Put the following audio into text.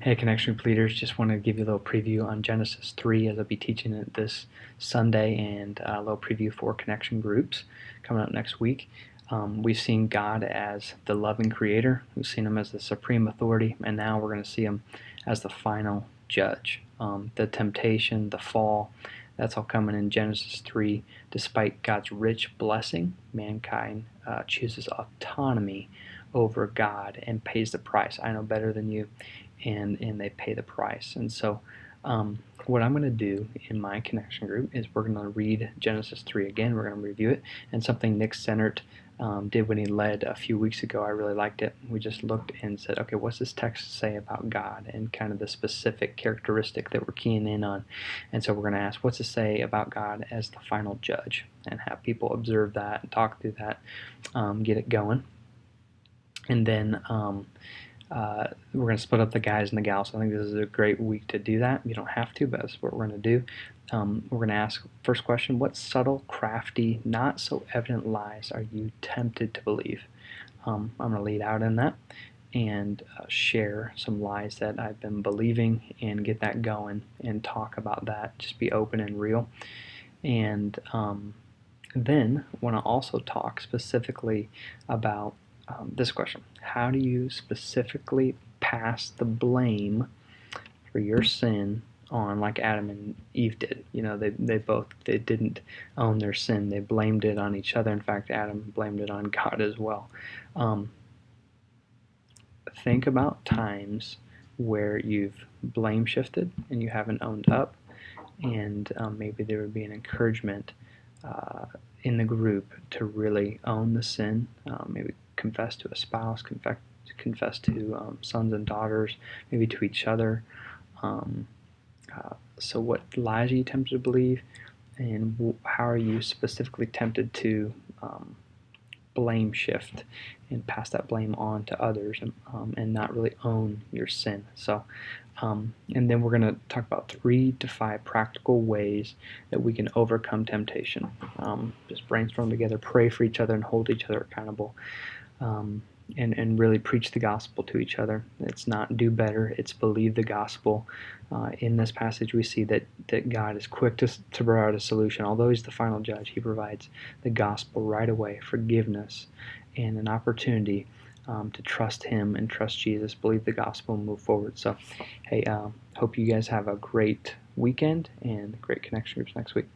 Hey, Connection Group leaders, just wanted to give you a little preview on Genesis 3 as I'll be teaching it this Sunday, and a little preview for Connection Groups coming up next week. We've seen God as the loving creator, we've seen him as the supreme authority, and now we're going to see him as the final judge. The temptation, the fall, that's all coming in Genesis 3. Despite God's rich blessing, mankind chooses autonomy over God and pays the price. I know better than you, and they pay the price. And so what I'm going to do in my connection group is we're going to read Genesis 3 again. We're going to review it, and something Nick Sennert did when he led a few weeks ago, I really liked it. We just looked and said, okay, what's this text say about God, and kind of the specific characteristic that we're keying in on. And so we're going to ask, what's it say about God as the final judge, and have people observe that and talk through that, get it going. And then we're going to split up the guys and the gals. So I think this is a great week to do that. You don't have to, but that's what we're going to do. We're going to ask, first question, what subtle, crafty, not so evident lies are you tempted to believe? I'm going to lead out in that and share some lies that I've been believing and get that going and talk about that. Just be open and real. And then I want to also talk specifically about this question: how do you specifically pass the blame for your sin on, like Adam and Eve did? You know, they didn't own their sin. They blamed it on each other. In fact, Adam blamed it on God as well. Think about times where you've blame shifted and you haven't owned up, and maybe there would be an encouragement in the group to really own the sin, maybe confess to a spouse, confess to sons and daughters, maybe to each other. So what lies are you tempted to believe, and how are you specifically tempted to blame shift and pass that blame on to others, and not really own your sin? So and then we're going to talk about 3 to 5 practical ways that we can overcome temptation. Just brainstorm together, pray for each other, and hold each other accountable, and really preach the gospel to each other. It's not do better, it's believe the gospel. In this passage we see that God is quick to provide a solution. Although he's the final judge, he provides the gospel right away, forgiveness, and an opportunity to trust him and trust Jesus, believe the gospel, and move forward. So hey, hope you guys have a great weekend and great connection groups next week.